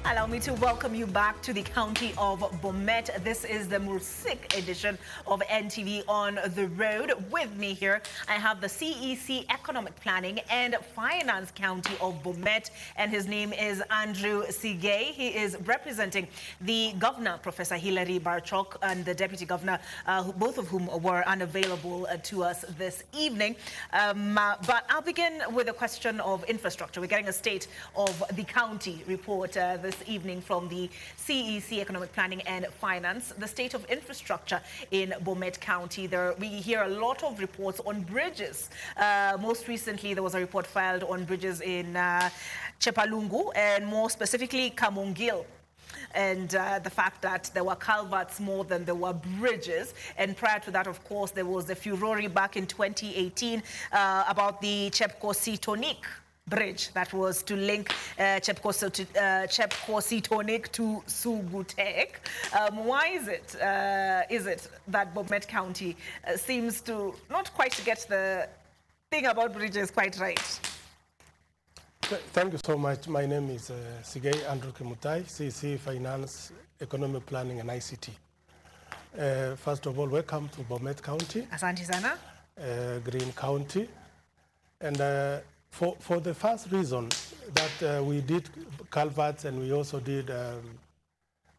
Allow me to welcome you back to the county of Bomet. This is the Mursik edition of NTV on the Road. With me here, I have the CEC Economic Planning and Finance County of Bomet, and his name is Andrew Sigei. He is representing the Governor, Professor Hilary Barchok, and the Deputy Governor, both of whom were unavailable to us this evening. But I'll begin with a question of infrastructure. We're getting a state of the county report this evening from the CEC Economic Planning and Finance. The state of infrastructure in Bomet County. We hear a lot of reports on bridges. Most recently, there was a report filed on bridges in Chepalungu and more specifically Kamungil. And the fact that there were culverts more than there were bridges. And prior to that, of course, there was the furore back in 2018 about the Chepkositonik bridge that was to link Chepkositonik to Sugutek. Why is it that Bomet County seems to not quite get the thing about bridges quite right? Thank you so much. My name is Sigei Andrew Kimutai, CEC Finance, Economic Planning and ICT. First of all, welcome to Bomet County. Asante sana. Green County. And for the first reason that we did culverts and we also did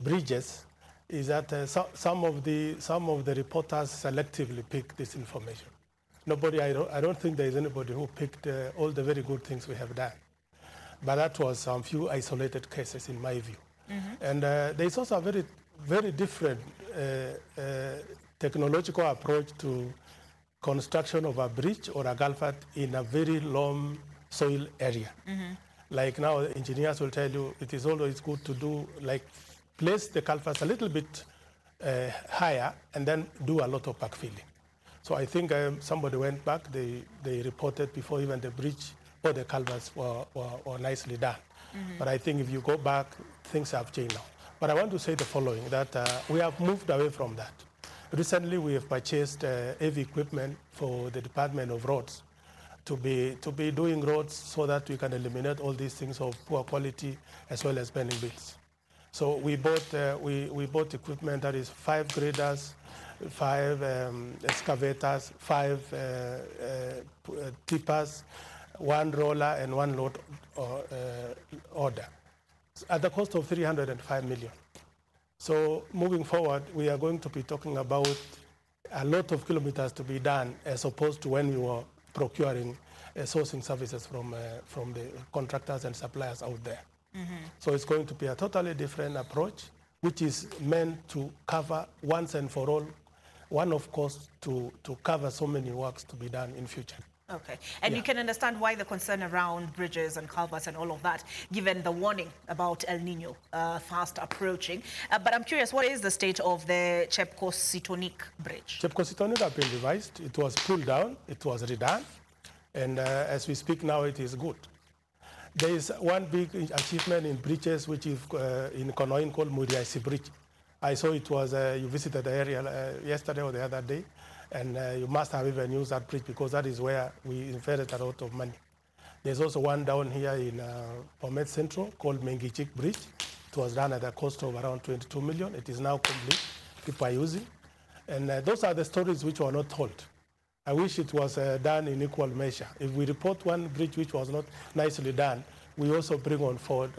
bridges is that some of the reporters selectively picked this information. I don't think there is anybody who picked all the very good things we have done. But that was some few isolated cases in my view. Mm-hmm. And there is also a very, very different technological approach to construction of a bridge or a culvert in a very long soil area. Mm-hmm. Like now, engineers will tell you it is always good to do, like, place the culverts a little bit higher and then do a lot of backfilling. So I think somebody went back, they reported before even the bridge or the culverts were nicely done. Mm-hmm. But I think if you go back, things have changed now. But I want to say the following, that we have moved away from that. Recently, we have purchased heavy equipment for the Department of Roads to be doing roads so that we can eliminate all these things of poor quality as well as pending bills. So we bought equipment that is 5 graders, 5 excavators, 5 tippers, 1 roller, and 1 load order at the cost of 305 million. So moving forward, we are going to be talking about a lot of kilometers to be done as opposed to when we were procuring sourcing services from the contractors and suppliers out there. Mm-hmm. So it's going to be a totally different approach, which is meant to cover once and for all, one of course to cover so many works to be done in future. Okay, and you can understand why the concern around bridges and culverts and all of that, given the warning about El Nino fast approaching. But I'm curious, what is the state of the Chepkositonik bridge? Chepkositonik has been revised. It was pulled down, it was redone, and as we speak now, it is good. There is one big achievement in bridges, which is in Konoin called Muriaisi Bridge. I saw it was, you visited the area yesterday or the other day, and you must have even used that bridge because that is where we invested a lot of money. There's also one down here in Bomet Central called Mengichik Bridge. It was done at a cost of around 22 million. It is now complete. People are using. And those are the stories which were not told. I wish it was done in equal measure. If we report one bridge which was not nicely done, we also bring on forward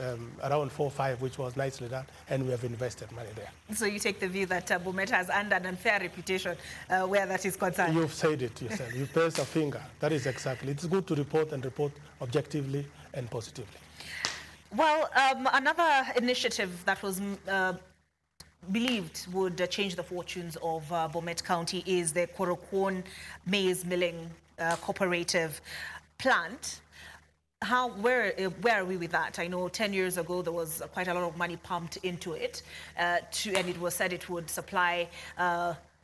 around 4 or 5, which was nicely done, and we have invested money there. So you take the view that Bomet has earned an unfair reputation where that is concerned? You've said it yourself. You placed a finger. That is exactly. It's good to report and report objectively and positively. Well, another initiative that was believed would change the fortunes of Bomet County is the Korokwon Maize Milling Cooperative Plant. Where are we with that? I know 10 years ago there was quite a lot of money pumped into it, and it was said it would supply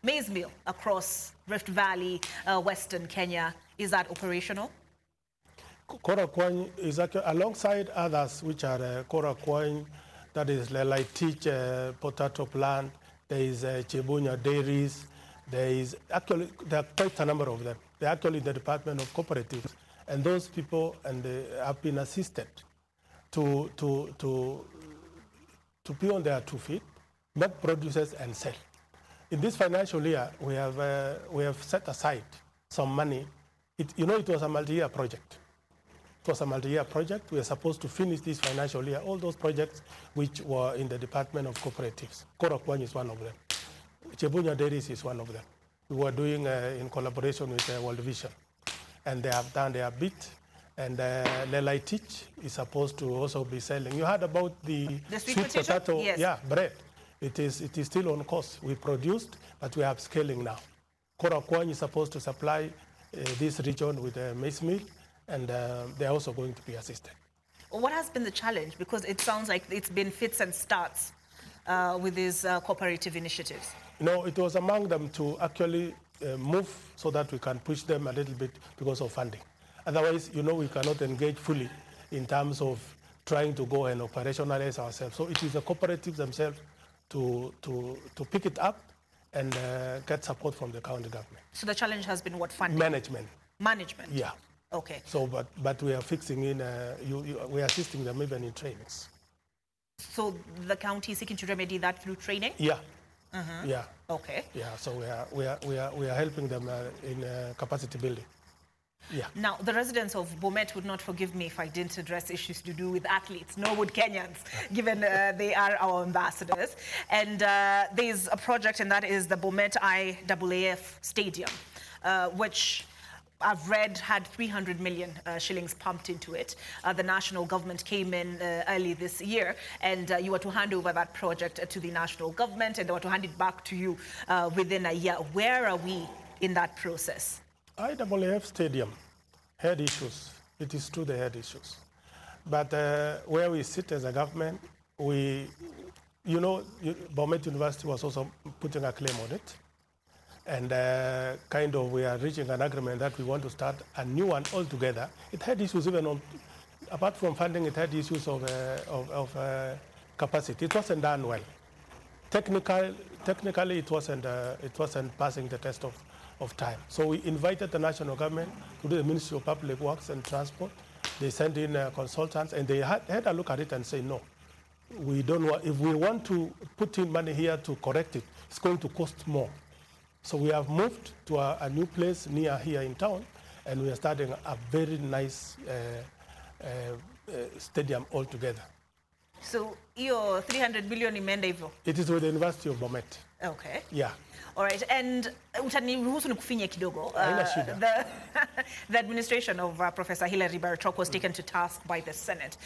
maize meal across Rift Valley, Western Kenya. Is that operational? Korokwon is actually, alongside others, which are Korokwon, that is like Teach Potato Plant, there is Chebunya Dairies, there are quite a number of them. They're actually in the Department of Cooperatives. And those people have been assisted to to be on their 2 feet, make produces and sell. In this financial year, we have set aside some money. It was a multi-year project. It was a multi-year project. We are supposed to finish this financial year, all those projects which were in the Department of Cooperatives. Korakwany is one of them. Chebunya Dairies is one of them. We were doing in collaboration with World Vision. And they have done their bit. And Lelai Teach is supposed to also be selling. You heard about the sweet potato? Yes. Yeah, bread. It is still on course. We produced, but we are scaling now. Korakwany is supposed to supply this region with a maize meal, and they're also going to be assisted. What has been the challenge? Because it sounds like it's been fits and starts with these cooperative initiatives. It was among them to actually move so that we can push them a little bit because of funding. Otherwise, we cannot engage fully in terms of trying to go and operationalize ourselves. So it is the cooperatives themselves to pick it up and get support from the county government. So the challenge has been what, funding? Management. Management? Yeah. Okay. So, but we are fixing in, we are assisting them even in trainings. So the county is seeking to remedy that through training? Yeah. Yeah. Okay. Yeah. So we are helping them in capacity building. Yeah. Now, the residents of Bomet would not forgive me if I didn't address issues to do with athletes, nor would Kenyans, given they are our ambassadors. And there's a project, and that is the Bomet IAAF Stadium, which I've read had 300 million shillings pumped into it. The national government came in early this year, and you were to hand over that project to the national government, and they were to hand it back to you within a year. Where are we in that process? IAAF Stadium had issues. It is true they had issues. But where we sit as a government, Bomet University was also putting a claim on it. And we are reaching an agreement that we want to start a new one altogether. It had issues even apart from funding, it had issues of capacity. It wasn't done well. Technically, it wasn't passing the test of time. So we invited the national government to do the Ministry of Public Works and Transport. They sent in consultants, and they had a look at it and say, no, we don't want, if we want to put in money here to correct it, it's going to cost more. So we have moved to a new place near here in town, and we are starting a very nice stadium altogether. So your 300 million in Mendeville? It is with the University of Bomet. Okay. Yeah. All right, and utaniruhusu nikufinye kidogo. The administration of Professor Hilary Baratok was taken to task by the Senate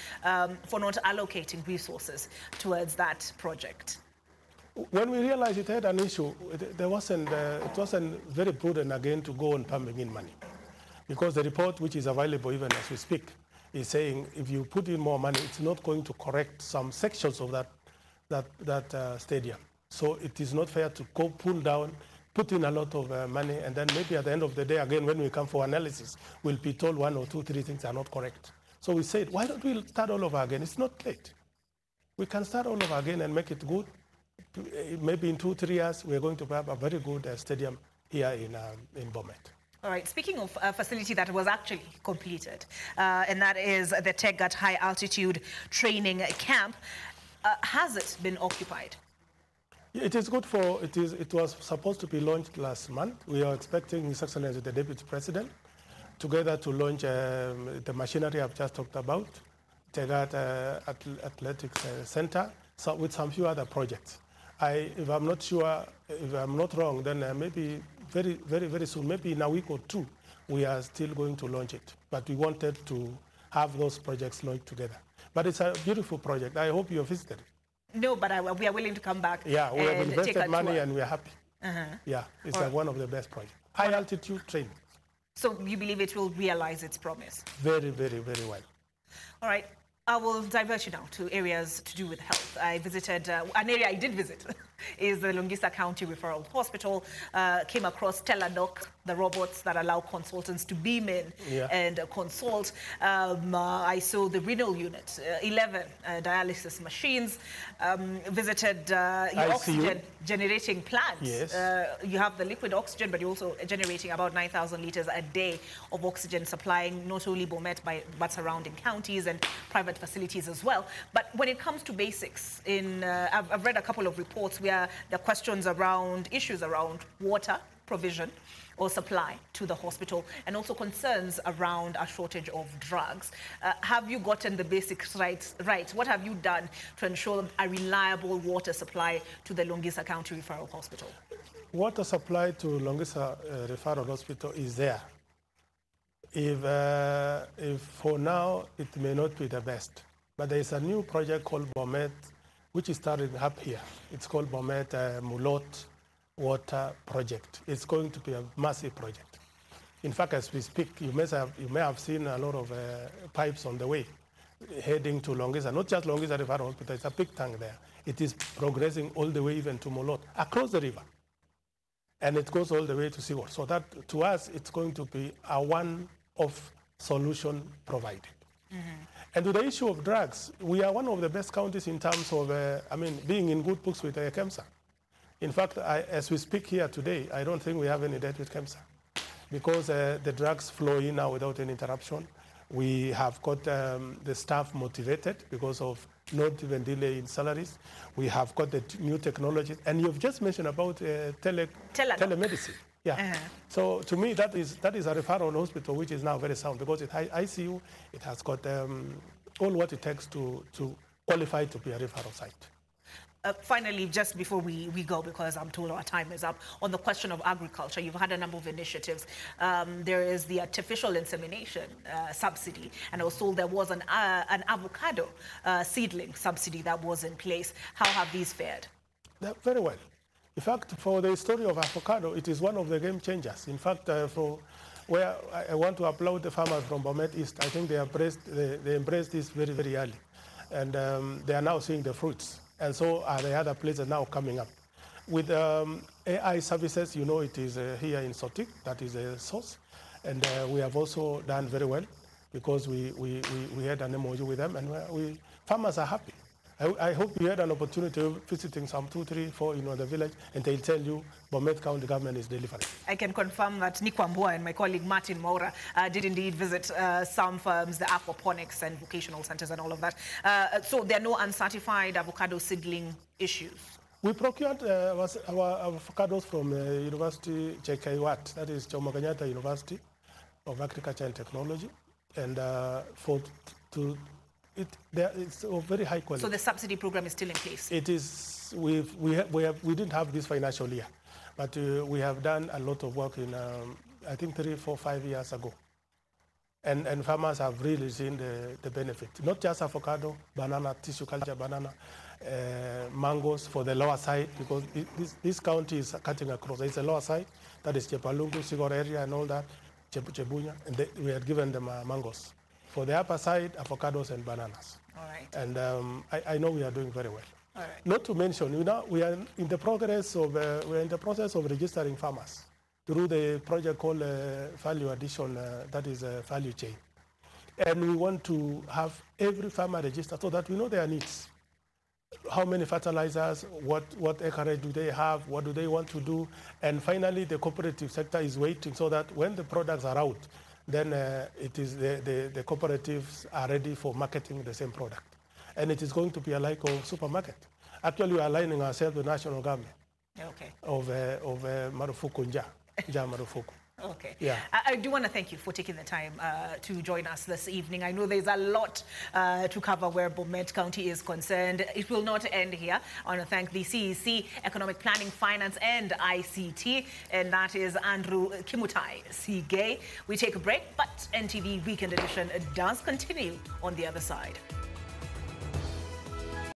for not allocating resources towards that project. When we realized it had an issue, it wasn't very prudent again to go on pumping in money, because the report, which is available even as we speak, is saying if you put in more money, it's not going to correct some sections of that stadium. So it is not fair to go pull down, put in a lot of money, and then maybe at the end of the day, again, when we come for analysis, we'll be told 1 or 2, 3 things are not correct. So we said, why don't we start all over again? It's not late. We can start all over again and make it good. Maybe in 2, 3 years, we're going to have a very good stadium here in Bomet. All right, speaking of a facility that was actually completed, and that is the Tegat High Altitude Training Camp, has it been occupied? It is good for, it was supposed to be launched last month. We are expecting His Excellency the Deputy President together to launch the machinery I've just talked about, Tegat Athletics Center, so with some few other projects. If I'm not sure, if I'm not wrong, then maybe very, very, very soon, maybe in a week or 2, we are still going to launch it. But we wanted to have those projects launched together. But it's a beautiful project. I hope you have visited it. No, but we are willing to come back. Yeah, we have invested money and we are happy. Yeah, it's one of the best projects. High altitude training. So you believe it will realize its promise? Very, very, very well. All right. I will divert you now to areas to do with health. I visited an area I did visit is the Longisa County Referral Hospital. Came across Teladoc, the robots that allow consultants to beam in and consult. I saw the renal unit, 11 dialysis machines, visited your oxygen generating plant. Yes. You have the liquid oxygen, but you're also generating about 9,000 liters a day of oxygen, supplying not only Bomet but surrounding counties and private facilities as well. But when it comes to basics, I've read a couple of reports where there are questions around issues around water provision or supply to the hospital, and also concerns around a shortage of drugs. Have you gotten the basics right? What have you done to ensure a reliable water supply to the Longisa County Referral Hospital? Water supply to Longisa Referral Hospital is there. If for now it may not be the best, but there is a new project called Bomet, which is started up here. It's called Bomet Mulot Water Project. It's going to be a massive project. In fact, as we speak, you may have seen a lot of pipes on the way heading to Longisa. Not just Longisa Referral Hospital, it's a big tank there. It is progressing all the way even to Mulot, across the river. And it goes all the way to Sigei. So that, to us, it's going to be a one-off solution provided. And to the issue of drugs, we are one of the best counties in terms of, being in good books with KEMSA. In fact, as we speak here today, I don't think we have any debt with KEMSA because the drugs flow in now without any interruption. We have got the staff motivated because of not even delay in salaries. We have got the new technologies. And you've just mentioned about telemedicine. Yeah. So to me, that is a referral hospital which is now very sound because it has ICU, it has got all what it takes to qualify to be a referral site. Finally, just before we go, because I'm told our time is up, on the question of agriculture, you've had a number of initiatives. There is the artificial insemination subsidy, and also there was an avocado seedling subsidy that was in place. How have these fared? Very well. In fact, for the story of avocado, it is one of the game changers. In fact, for where I want to applaud the farmers from Bomet East, I think they embraced this very, very early. And they are now seeing the fruits. And so are the other places now coming up. With AI services, you know, it is here in Sotik, that is a source. And we have also done very well because we had an MOU with them, and farmers are happy. I hope you had an opportunity of visiting some 2, 3, 4 the village, and they'll tell you Bomet County government is delivering. I can confirm that Nikwambua and my colleague Martin Maura did indeed visit some firms, the aquaponics and vocational centers and all of that. So there are no uncertified avocado seedling issues? We procured our avocados from University JKUAT, that is Jomo Kenyatta University of Agriculture and Technology, and it's of very high quality. So the subsidy program is still in place? It is. We didn't have this financial year, but we have done a lot of work in, I think 3, 4, 5 years ago. And farmers have really seen the benefit. Not just avocado, banana, tissue culture, banana, mangoes for the lower side, because this county is cutting across. It's a lower side, that is Chepalungu, Sigei area and all that, Chebunya, and we had given them mangoes. For the upper side, avocados and bananas. All right. And I know we are doing very well. All right. Not to mention, we are in the process of registering farmers through the project called Value Addition, that is Value Chain. And we want to have every farmer registered so that we know their needs. How many fertilizers, what acreage do they have, what do they want to do, and finally the cooperative sector is waiting so that when the products are out, then it is the cooperatives are ready for marketing the same product. And it is going to be a like of supermarket. Actually, we are aligning ourselves with the national government of Marufuku Nja Marufuku. Okay. Yeah. I do want to thank you for taking the time to join us this evening. I know there's a lot to cover where Bomet County is concerned. It will not end here. I want to thank the CEC, Economic Planning, Finance and ICT, and that is Andrew Kimutai, Sigei. We take a break, but NTV Weekend Edition does continue on the other side.